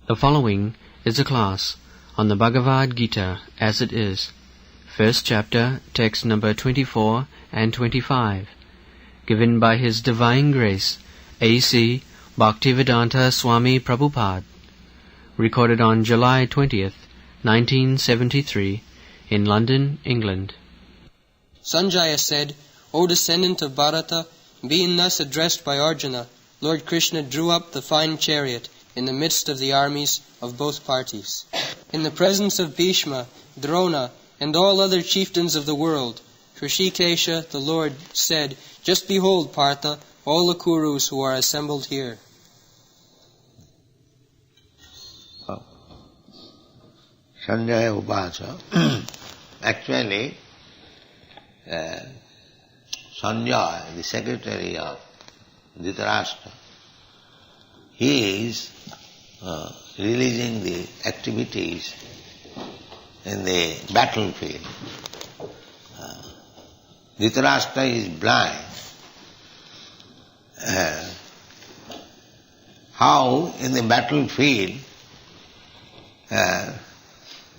The following is a class on the Bhagavad Gita as it is, first chapter, text number 24 and 25, given by His Divine Grace, A.C. Bhaktivedanta Swami Prabhupada, recorded on July 20th, 1973, in London, England. Sanjaya said, O descendant of Bharata, being thus addressed by Arjuna, Lord Krishna drew up the fine chariot in the midst of the armies of both parties. In the presence of Bhishma, Drona, and all other chieftains of the world, Hrishikesha, the Lord, said, Just behold, Partha, all the Kurus who are assembled here. Sanjaya Uvacha. Actually, Sanjaya, the secretary of Dhritarashtra, he is releasing the activities in the battlefield. Dhritarashtra is blind. How in the battlefield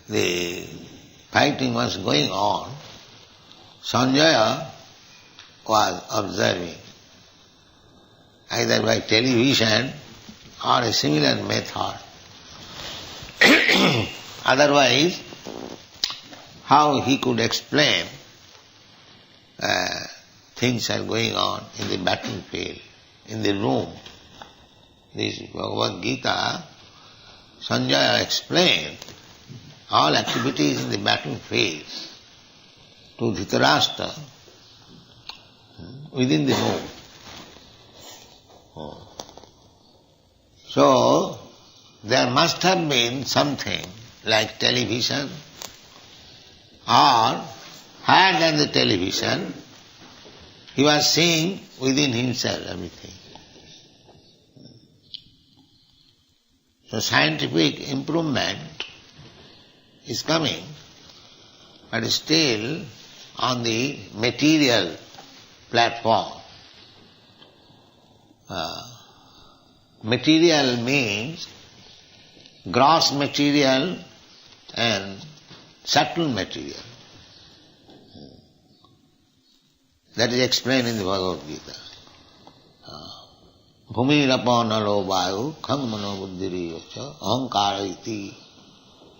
the fighting was going on, Sanjaya was observing, either by television or a similar method. Otherwise, how he could explain things are going on in the battlefield, in the room. This Bhagavad Gita, Sanjaya explained all activities in the battlefield to Dhritarashtra within the room. So, there must have been something like television, or higher than the television, he was seeing within himself everything. So scientific improvement is coming, but still on the material platform. Material means gross material and subtle material. That is explained in the Bhagavad Gita. Bhumi nalo vayu khang mano buddhiri vacha ahankara iti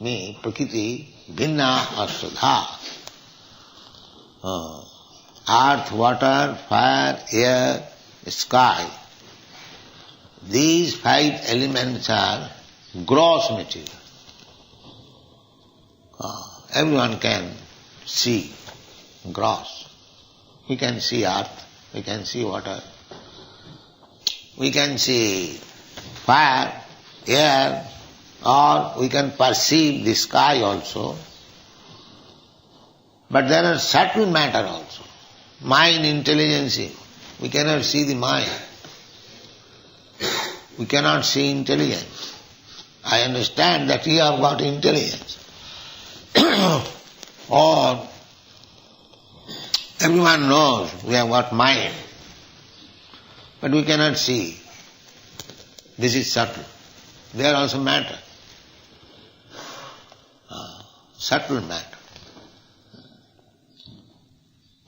me prakriti bhinna asudha. Earth, water, fire, air, sky. These five elements are gross material. Everyone can see gross. We can see earth, we can see water, we can see fire, air, or we can perceive the sky also. But there are subtle matter also. Mind, intelligence, we cannot see the mind. We cannot see intelligence. I understand that you have got intelligence. Or everyone knows we have got mind. But we cannot see. This is subtle. They are also matter. Subtle matter.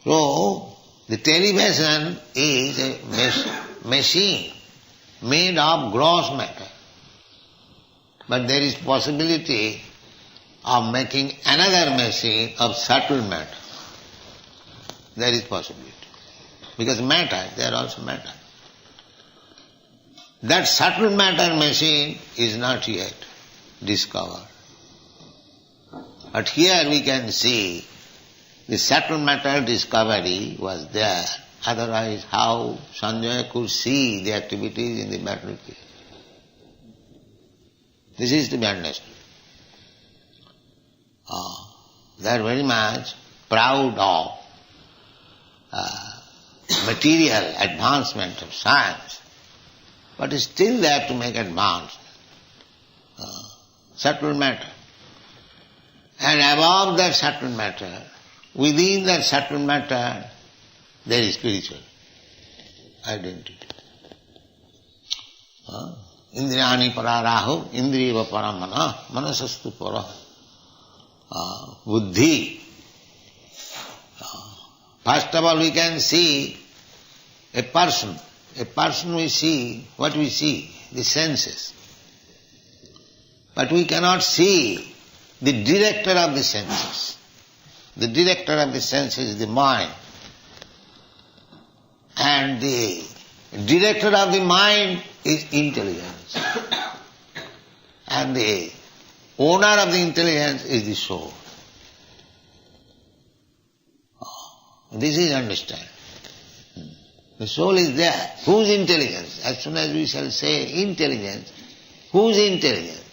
So, the television is a machine made of gross matter. But there is possibility of making another machine of subtle matter. There is possibility. Because matter, they are also matter. That subtle matter machine is not yet discovered. But here we can see the subtle matter discovery was there. Otherwise, how Sanjaya could see the activities in the battlefield? This is to be understood. They are very much proud of material advancement of science, but still they have to make advancement. Subtle matter. And above that subtle matter, within that subtle matter, there is spiritual identity. Indriyani pararahu, indriyava paramana, manasastu para. Buddhi. First of all we can see a person. A person we see, what we see? The senses. But we cannot see the director of the senses. The director of the senses is the mind. And the director of the mind is intelligence. And the owner of the intelligence is the soul. This is understand. The soul is there. Whose intelligence? As soon as we shall say intelligence, whose intelligence?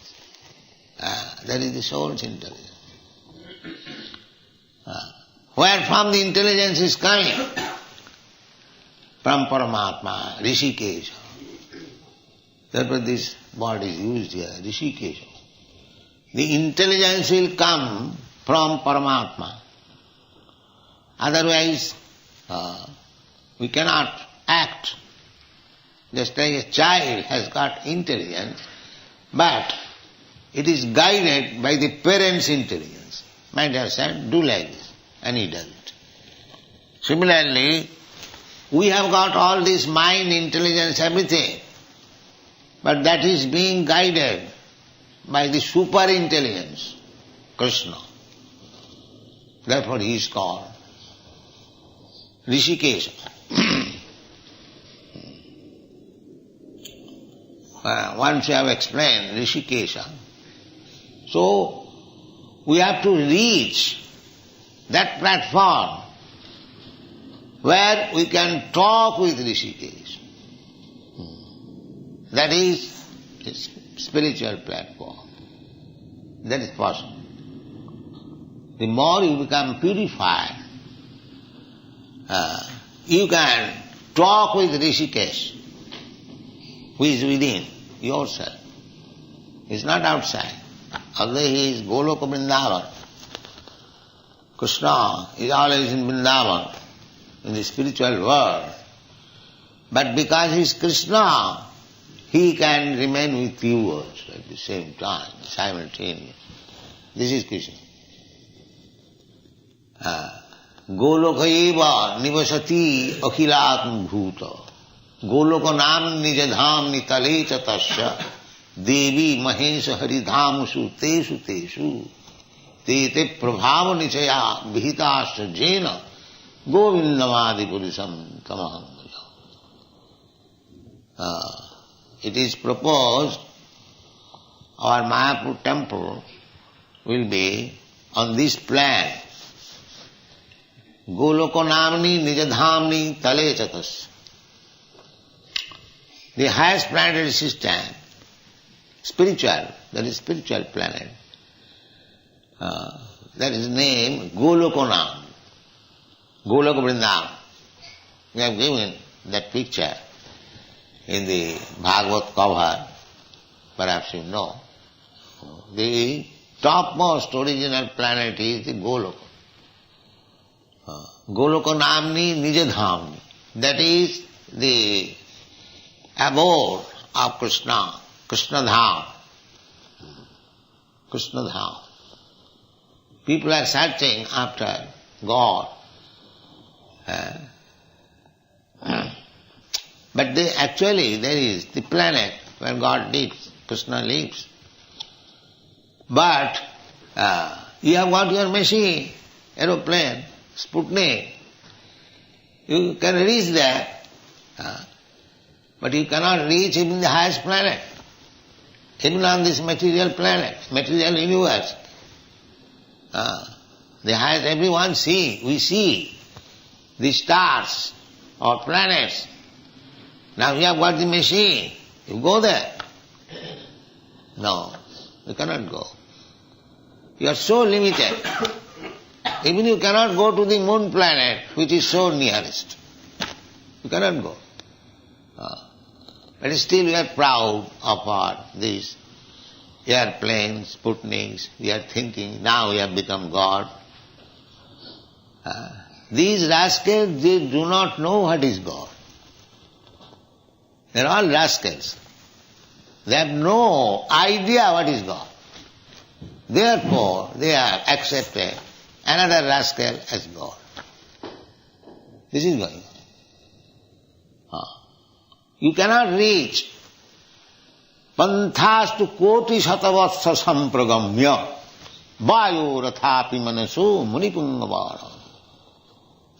That is the soul's intelligence. Where from the intelligence is coming? From Paramatma, Rishikesha. Therefore this word is used here, Rishikesha. The intelligence will come from Paramatma. Otherwise, we cannot act. Just like a child has got intelligence, but it is guided by the parent's intelligence. My dear son, do like this, and he does it. Similarly, we have got all this mind, intelligence, everything, but that is being guided by the super intelligence, Krishna. Therefore he is called Rishikesha. Once we have explained Rishikesha, so we have to reach that platform where we can talk with Rishikesh. That is a spiritual platform. That is possible. The more you become purified, you can talk with Rishikesh, who is within yourself. He is not outside. Although he is Goloka Vrindavan, Krishna is always in Vrindavan, in the spiritual world. But because he is Krishna, he can remain with you also at the same time, simultaneously. This is Krishna. Goloka eva nivasati akhilatma bhuta. Goloka nam nijadham nitale chatasya devi mahesha haridhamusu tesu tesu te te prabhava nichaya vihitasya jena govindamadi purisam tamaham. It is proposed our Mayapur temple will be on this plan. Goloko namni nijadhamni tale chatas. The highest planetary system, spiritual, that is spiritual planet, that is named Golokonam, Goloka Vrindavan. We have given that picture in the Bhagavad cover, perhaps you know. The topmost original planet is the Goloka. Goloka namni nijadhamni. That is the abode of Krishna, Krishna Dham. Krishna Dham. People are searching after God. But actually there is the planet where God lives, Krishna lives. But you have got your machine, aeroplane, Sputnik. You can reach there, but you cannot reach even the highest planet, even on this material planet, material universe. The highest, everyone we see the stars or planets. Now you have got the machine, you go there. No, you cannot go. You are so limited. Even you cannot go to the moon planet, which is so nearest. You cannot go. But still we are proud of these airplanes, Sputniks. We are thinking, now we have become God. These rascals, they do not know what is God. They are all rascals. They have no idea what is God. Therefore, they are accepted another rascal as God. This is going on. You cannot reach panthastu koti satavatsa sampragamya vayo rathapi manaso munipungavara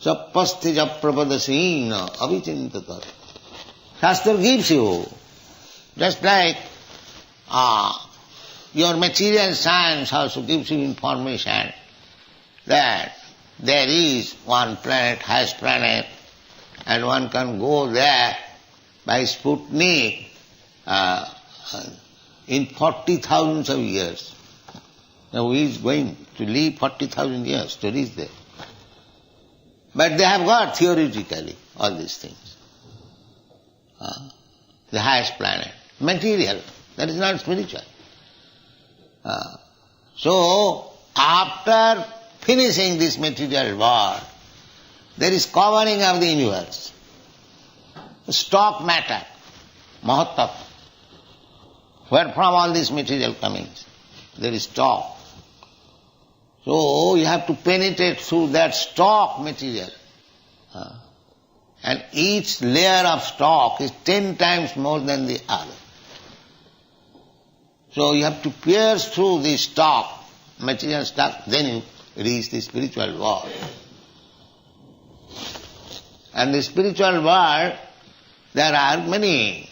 sapastija prapadasina avichintata. Shastra gives you, just like your material science also gives you information that there is one planet, highest planet, and one can go there by Sputnik in 40,000 of years. Now he is going to live 40,000 years to reach there. But they have got theoretically all these things. The highest planet, material, that is not spiritual. So, after finishing this material world, there is covering of the universe. Stock matter, mahattva, where from all this material comings, there is stock. So you have to penetrate through that stock material. And each layer of stock is 10 times more than the other. So you have to pierce through the stock, material stock, then you reach the spiritual world. And the spiritual world, there are many.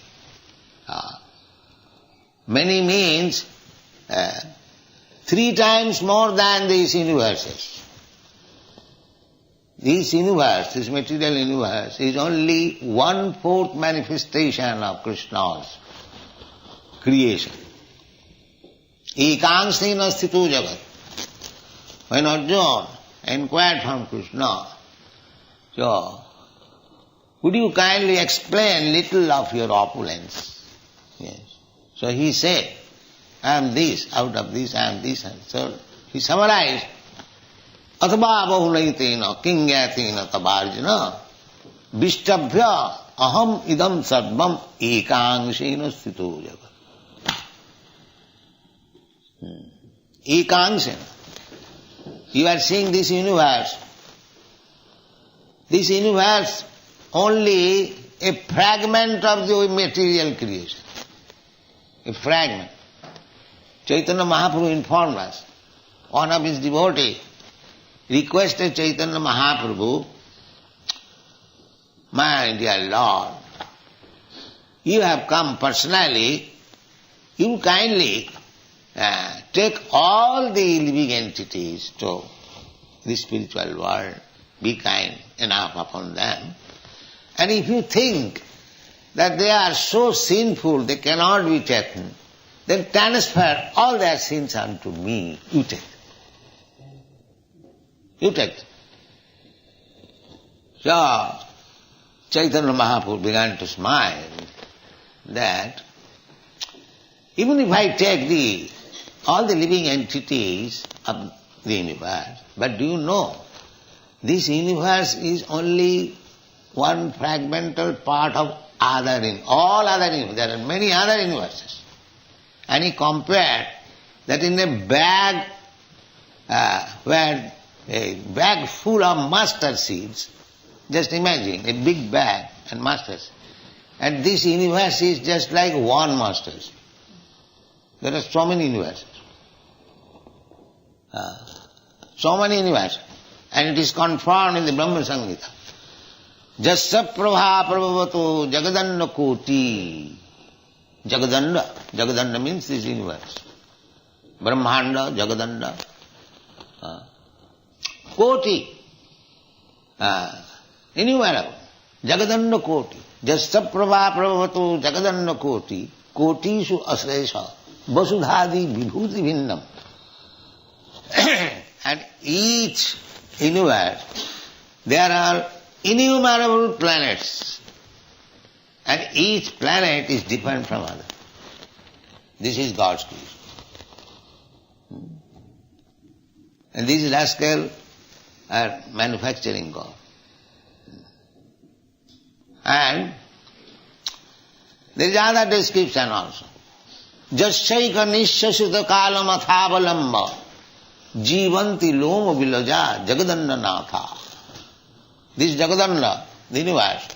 Many means 3 times more than these universes. This universe, this material universe, is only 1/4 manifestation of Krishna's creation. Ekangsena sthito jagat. When Arjuna inquired from Krishna, so, would you kindly explain little of your opulence? Yes. So he said, I am this, out of this I am this. And so he summarized, Atva bahulaitena kingyatena tabarjana vishtabhya aham idam sarvam ekangsena sthito jagat. Ekangsena. You are seeing this universe. This universe only a fragment of the material creation. A fragment. Chaitanya Mahaprabhu informed us. One of his devotees requested Chaitanya Mahaprabhu, my dear Lord, you have come personally, you kindly take all the living entities to the spiritual world, be kind enough upon them. And if you think that they are so sinful they cannot be taken, then transfer all their sins unto me. You take them. You take them. So, Chaitanya Mahaprabhu began to smile that even if I take all the living entities of the universe, but do you know, this universe is only one fragmental part of all other universes. There are many other universes. And he compared that in a bag, where a bag full of mustard seeds, just imagine a big bag and mustard seeds. And this universe is just like one mustard seed. There are so many universes. So many universes. And it is confirmed in the Brahma Samhita. Jasya prabha prabhavato jagadanda koti. Jagadanda. Jagadanda means this universe. Brahmanda, Jagadanda. Koti. Innumerable. Jagadanda koti. Jasya prabha prabhavato jagadanda koti. Kotishu asresha. Vasudhadi vibhuti bhinnam. And each universe, there are innumerable planets. And each planet is different from other. This is God's creation. And these rascals are manufacturing God. And there is another description also. Jasyaika nishyasita kalamathavalamba jivanti loma vilaja jagadanda natha. This Jagadanda, the universe,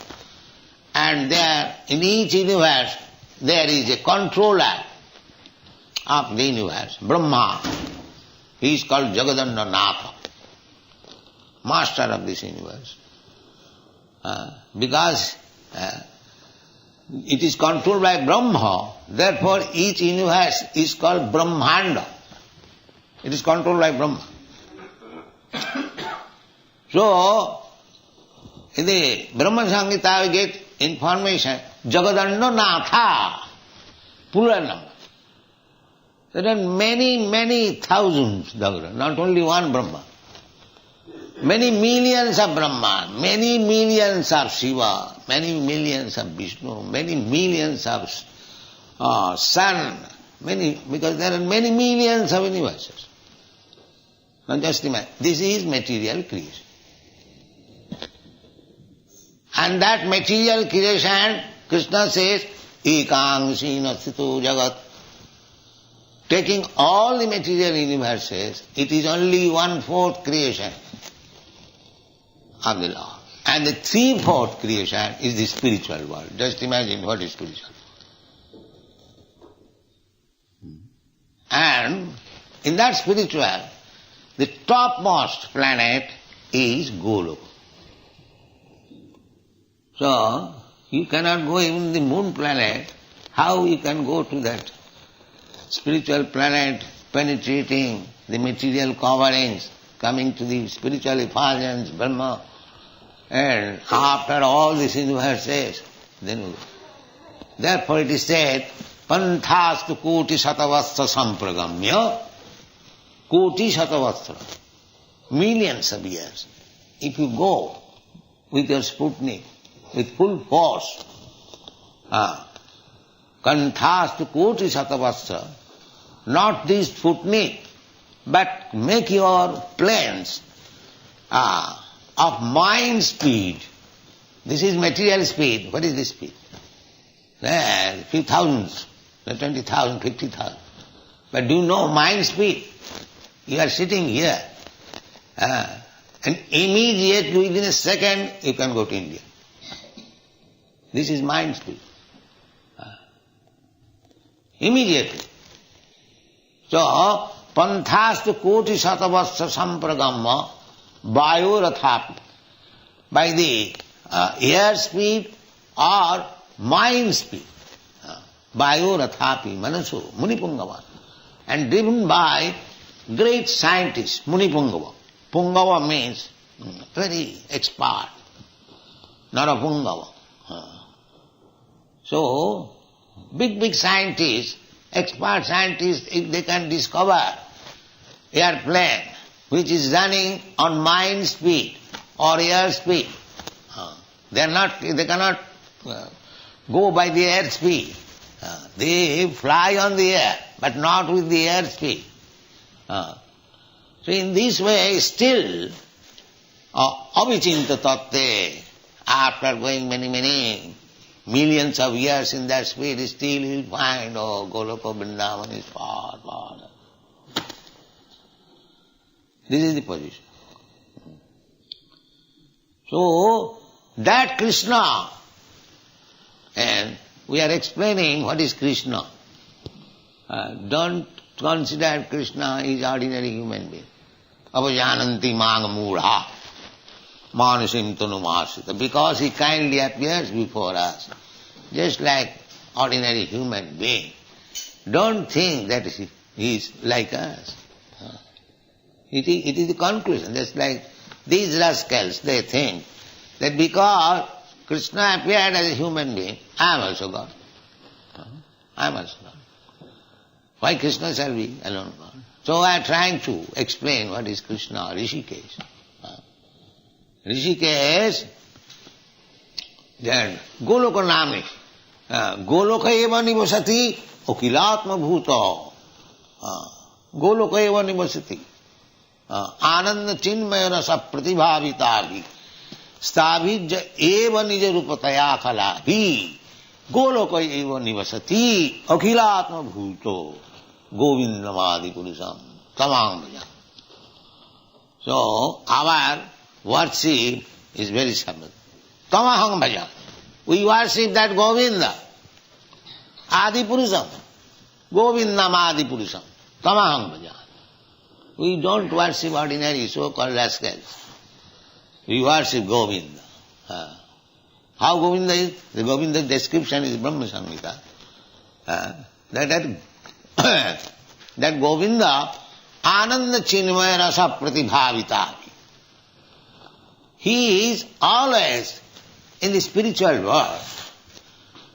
and there, in each universe, there is a controller of the universe, Brahma. He is called Jagadanda Natha, master of this universe. Because it is controlled by Brahma, therefore each universe is called Brahmanda. It is controlled by Brahma. So, in the Brahma Samhita we get information, Jagadanda Natha, plural number. There are many thousands Jagadanda, not only one Brahma. Many millions of Brahma, many millions of Shiva, many millions of Vishnu, many millions of sun, because there are many millions of universes. Now just imagine, this is material creation. And that material creation, Krishna says, Ekangsina Sthito Jagat. Taking all the material universes, it is only 1/4 creation of the Lord. And the 3/4 creation is the spiritual world. Just imagine what is spiritual. And in that spiritual, the topmost planet is Goloka. So, you cannot go even the moon planet. How you can go to that spiritual planet, penetrating the material coverings, coming to the spiritual effulgence, Brahma, and after all these universes, then therefore it is said, Panthastu koti satavastra sampragamya, koti satavastra, millions of years. If you go with your Sputnik, with full force, Kanthastu koti satavastra, not this Sputnik, but make your planes of mind speed. This is material speed. What is this speed? There, few thousands, 20,000, 50,000. But do you know mind speed? You are sitting here, and immediately within a second you can go to India. This is mind speed. Immediately. So, Panthastu koti satavastra sampragamma vayorathapi. By the air speed or mind speed. Vayorathapi, manasu, munipungava. And driven by great scientists, Munipungava. Pungava means very expert, not a Pungava. So, big scientists, expert scientists, if they can discover airplane which is running on mind speed or air speed, they cannot go by the air speed. They fly on the air, but not with the air speed. So in this way, still, avichinta tatte, after going many millions of years in that speed, still you will find, Goloka Vrindavan is far. This is the position. So, that Krishna, and we are explaining what is Krishna. Don't consider Krishna is ordinary human being. Avajananti manga mudha, manasim tanumasita. Because he kindly appears before us, just like ordinary human being. Don't think that he is like us. It is the conclusion. Just like these rascals, they think that because Krishna appeared as a human being, I am also God. I am also God. Why Krishna shall be alone God? So I am trying to explain what is Krishna, Rishikesh. Rishikesh, then Goloka Nami. Goloka eva nivasati okilatma bhuta. Goloka eva nivasati. Ananda chinmayana sa pratibhavitari. Stabhijja eva nija rupataya khala. He Goloko eva nivasati akhilatma bhuto govindamadi purusam tamang bhajan. So, our worship is very simple. Tamahang bhajan. We worship that Govinda, Adi Purusam, Govindam Adi Purusam, Tamahang bhajan. We don't worship ordinary so-called rascals. We worship Govinda. How Govinda is? The Govinda description is Brahma Samhita. That Govinda Ananda Chinmaya Rasa Pratibhavita. He is always in the spiritual world,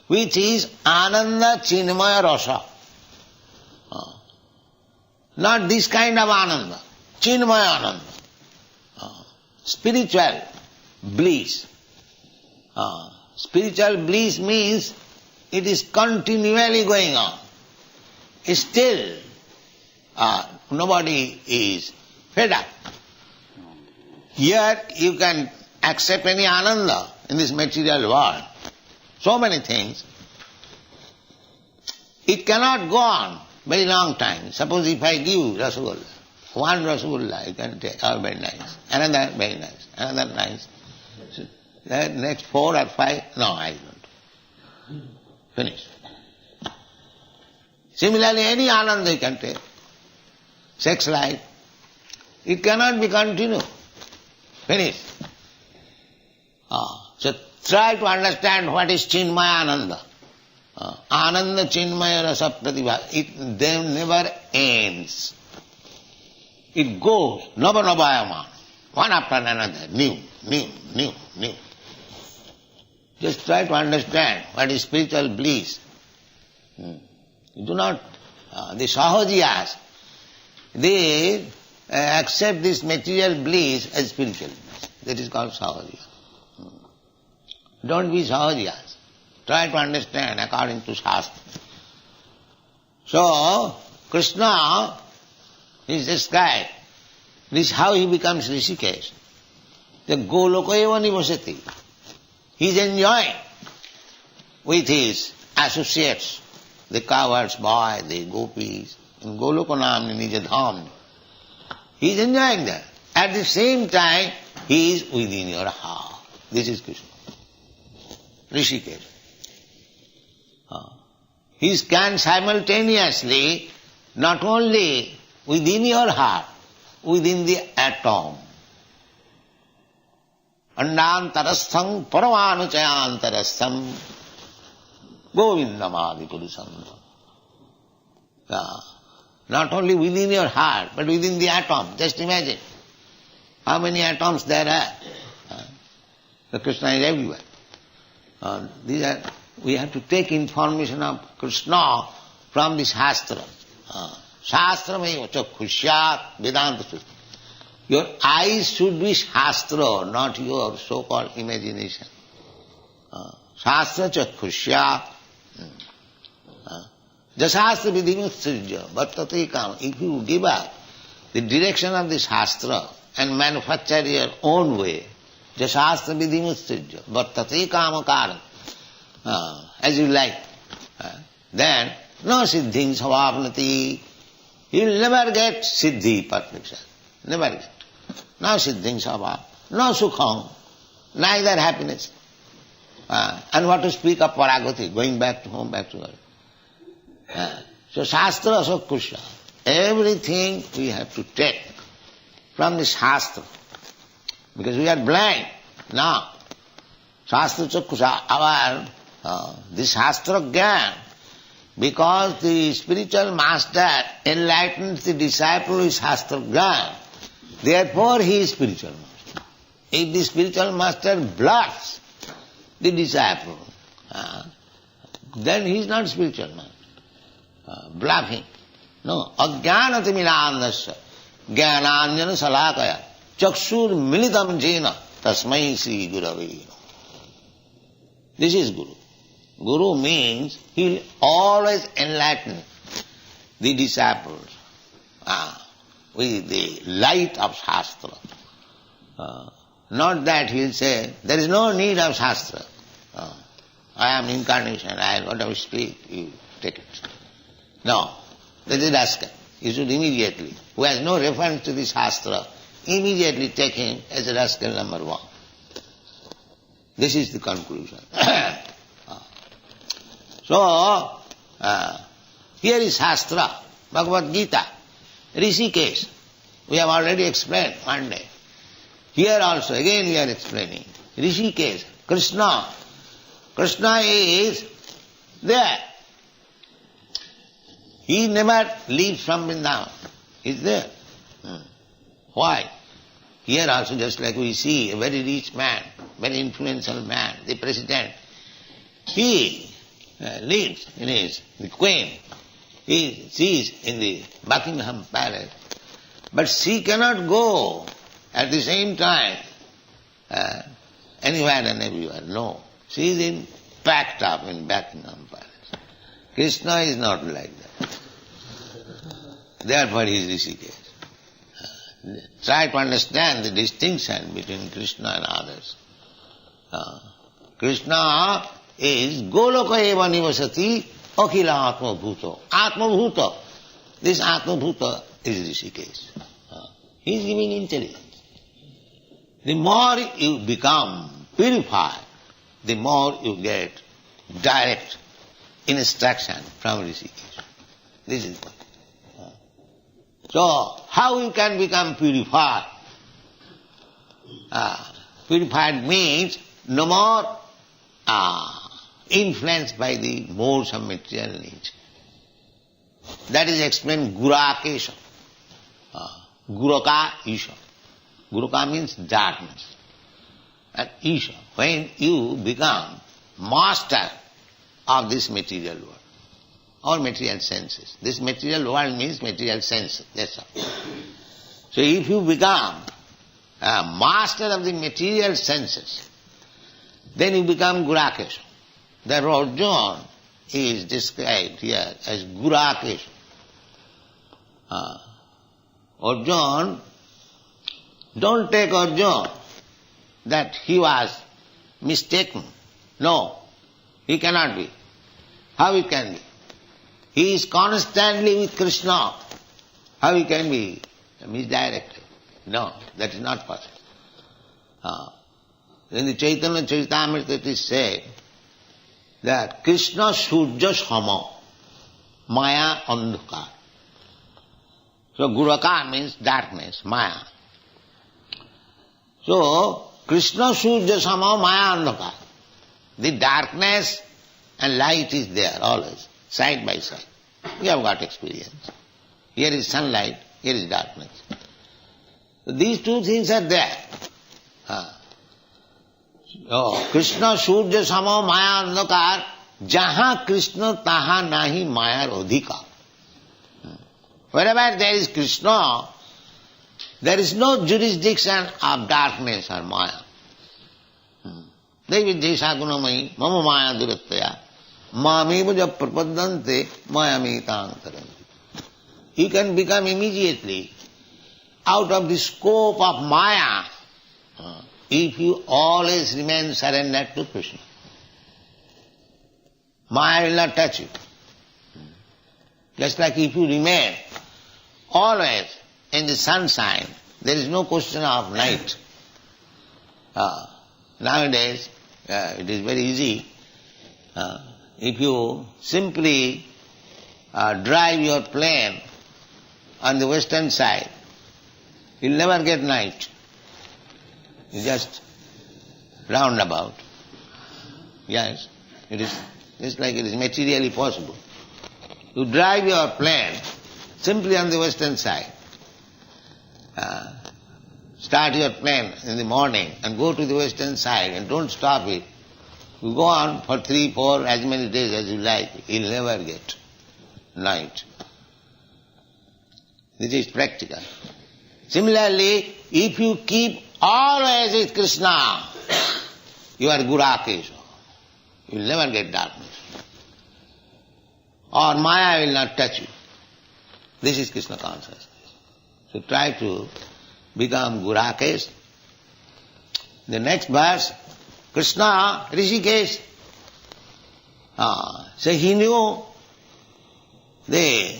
which is Ananda Chinmaya Rasa. Not this kind of Ananda, Chinmaya Ananda. Spiritual bliss. Spiritual bliss means it is continually going on. Still, nobody is fed up. Here you can accept any Ananda in this material world. So many things. It cannot go on very long time. Suppose if I give Rasagolla, one Rasagolla you can take, oh very nice, another very nice, another nice. So, next 4 or 5, no, I don't. Finish. Similarly, any Ananda you can take. Sex life, it cannot be continued. Finish. So try to understand what is Chinmaya Ananda. Ananda Chinmaya Rasa Pratibha. It then never ends. It goes, Nava, one after another, new. Just try to understand what is spiritual bliss. You do not, the Sahajiyas, they accept this material bliss as spiritual bliss. That is called Sahajiya. Don't be Sahajiyas. Try to understand according to Shastra. So, Krishna is described. This is how he becomes Rishikesh. The Goloko eva nivasati. He is enjoying with his associates, the cowherds boy, the gopis, in Goloko namni nija dham. He is enjoying that. At the same time, he is within your heart. This is Krishna. Rishikesh. He can simultaneously not only within your heart, within the atom. Andantarastham paramanuchayantarastham govindamadi purusam. Not only within your heart, but within the atom. Just imagine how many atoms there are. The Krishna is everywhere. We have to take information of Krishna from the Shastra. Shastra means chakkhusyat Vedanta. Your eyes should be Shastra, not your so-called imagination. Shastra chakkhusyat. Jasastra vidhimutsrijya vartate kam. If you give up the direction of the Shastra and manufacture your own way, jasastra vidhimutsrijya vartate kama karam. As you like, then no siddhing savapnati. You will never get siddhi, perfection. Never get. No siddhing savap, no sukham, neither happiness. And what to speak of paragati, going back to home, back to God. So Shastra Asakusha, everything we have to take from the Shastra. Because we are blind now. Shastra Chakusha, our the Shastra Gyan, because the spiritual master enlightens the disciple with Shastra Gyan, therefore he is spiritual master. If the spiritual master blocks the disciple, then he is not spiritual master. Bluffing. No. Ajnanati milandasya jnananjana salakaya chakshur militam jena tasmai sri gurave. This is Guru. Guru means he will always enlighten the disciples with the light of Shastra. Not that he will say, there is no need of Shastra. I am incarnation, whatever speak, you take it. No, that is rascal. You should immediately, who has no reference to this Shastra, immediately take him as a rascal number one. This is the conclusion. So, here is Shastra, Bhagavad Gita, Rishikesh. We have already explained one day. Here also, again we are explaining. Rishikesh, Krishna. Krishna is there. He never leaves from Vrindavan. He is there. Why? Here also, just like we see a very rich man, very influential man, the president, he lives in the Queen. She is in the Buckingham Palace. But she cannot go at the same time anywhere and everywhere. No. She is packed up in Buckingham Palace. Krishna is not like that. Therefore he is Rishikesh. Try to understand the distinction between Krishna and others. Krishna is Goloka eva nivasati akhila atma bhuto. Atma bhuto. This atma bhuto is Rishikesh. He is giving intelligence. The more you become purified, the more you get direct instruction from Rishikesh. This is what. So, how you can become purified? Purified means no more influenced by the modes of material nature. That is explained Gurakesha. Guraka Isha. Guraka means darkness. And Isha, when you become master of this material world, or material senses. This material world means material senses, that's all. So if you become a master of the material senses, then you become Gurakesha. Therefore Arjuna is described here as Gurakesha. Arjuna, don't take Arjuna that he was mistaken. No, he cannot be. How he can be? He is constantly with Krishna. How he can be misdirected? No, that is not possible. In the Chaitanya Charitamrita it is said that Krishna Surya Sama, Maya Andhukar. So Guraka means darkness, Maya. So Krishna Surya Sama, Maya Andhukar. The darkness and light is there always, side by side. We have got experience. Here is sunlight, here is darkness. So these two things are there. Krishna Surya Sama Maya Andhakar, Jaha Krishna Taha Nahi Mayar Adhikar. Wherever there is Krishna, there is no jurisdiction of darkness or Maya. Devi Desha Gunamayi Mama Maya Durattaya Mamiva jab prapadante mayamitaantaranti. You can become immediately out of the scope of Maya if you always remain surrendered to Krishna. Maya will not touch you. Just like if you remain always in the sunshine, there is no question of night. Nowadays, it is very easy. If you simply drive your plane on the western side, you'll never get night. You just roundabout. Yes, it is just like it is materially possible. You drive your plane simply on the western side. Start your plane in the morning and go to the western side and don't stop it. You go on for 3, 4, as many days as you like, you'll never get night. This is practical. Similarly, if you keep always with Krishna, you are Gurakesha. You will never get darkness. Or Maya will not touch you. This is Krishna consciousness. So try to become Gurakesha. The next verse, Krishna, Rishikesh, So he knew the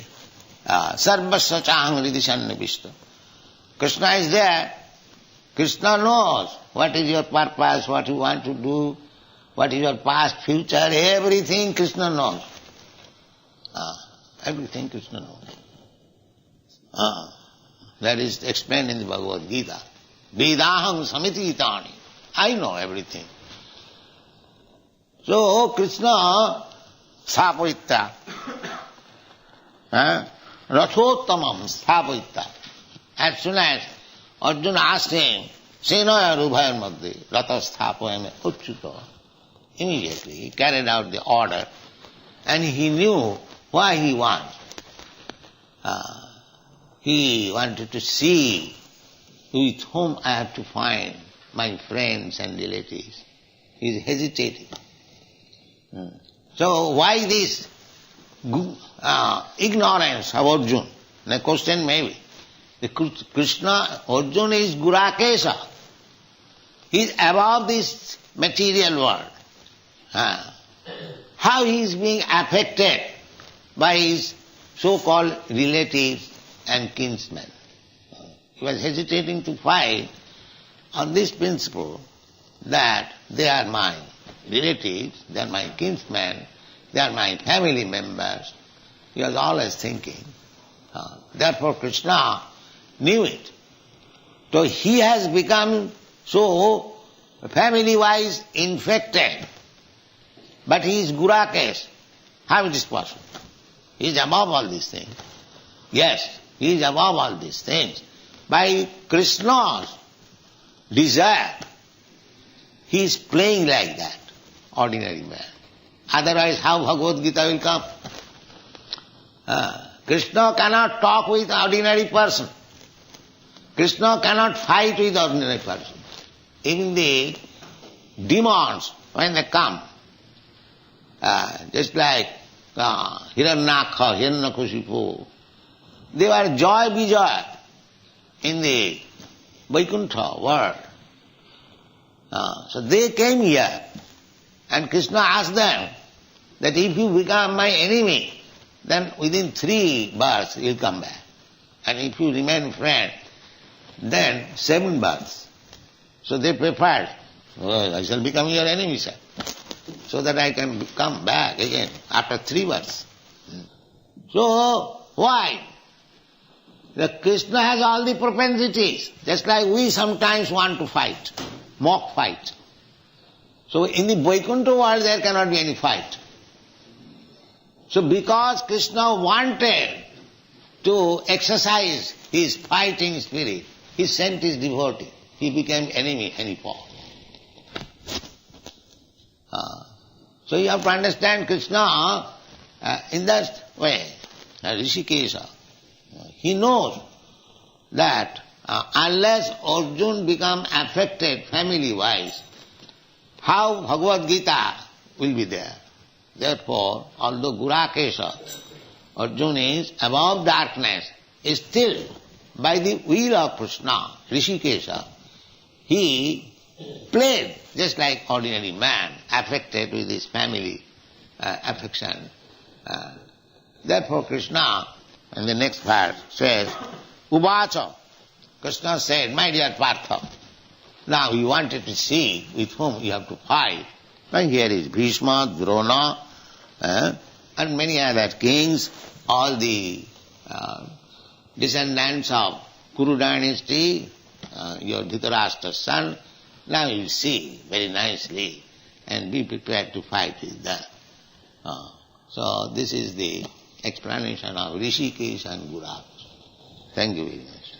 sarvasya chaham hridi sannivishta. Krishna is there. Krishna knows what is your purpose, what you want to do, what is your past, future, everything Krishna knows. Everything Krishna knows. That is explained in the Bhagavad Gita. Vedaham samititani. I know everything. So Krishna sthapayitta. Rathottamam sthapayitta. As soon as Arjuna asked him, Senaya rubhayar madhye ratha sthapayame uchchuta. Immediately he carried out the order and he knew why he wants. He wanted to see with whom I have to find my friends and relatives. He is hesitating. So why this ignorance of Arjuna? The question may be, Krishna, Arjuna is Gurakesha. He is above this material world. How he is being affected by his so-called relatives and kinsmen? He was hesitating to fight on this principle that they are my relatives, they are my kinsmen, they are my family members. He was always thinking. Therefore Krishna knew it. So he has become so family-wise infected. But he is Gurakesh. How it is possible? He is above all these things. Yes, he is above all these things. By Krishna's desire, he is playing like that, ordinary man. Otherwise, how Bhagavad Gita will come? Krishna cannot talk with ordinary person. Krishna cannot fight with ordinary person. Even the demons, when they come, just like Hiranyakha, Hiranyakashipu, they were joy vijay in the Vaikuntha world. So they came here and Krishna asked them that if you become my enemy, then within 3 births you'll come back. And if you remain friend, then 7 births. So they prepared, I shall become your enemy, sir, so that I can come back again after 3 births. So, why? The Krishna has all the propensities, just like we sometimes want to fight, mock fight. So in the Vaikuntha world there cannot be any fight. So because Krishna wanted to exercise his fighting spirit, he sent his devotee. He became enemy and he fought. So you have to understand Krishna in that way. Rishikesha, he knows that unless Arjuna become affected family-wise, how Bhagavad Gita will be there. Therefore, although Gurakesha, Arjuna is above darkness, still by the will of Krishna, Rishikesha, he played just like ordinary man, affected with his family affection. Therefore Krishna, in the next verse, says, Uvacha, Krishna said, my dear Partha, now you wanted to see with whom you have to fight. And here is Bhishma, Drona, and many other kings, all the descendants of Kuru dynasty, your Dhritarashtra's son. Now you see very nicely and be prepared to fight with them. So this is the explanation of Rishikesh and Gurak. Thank you very much.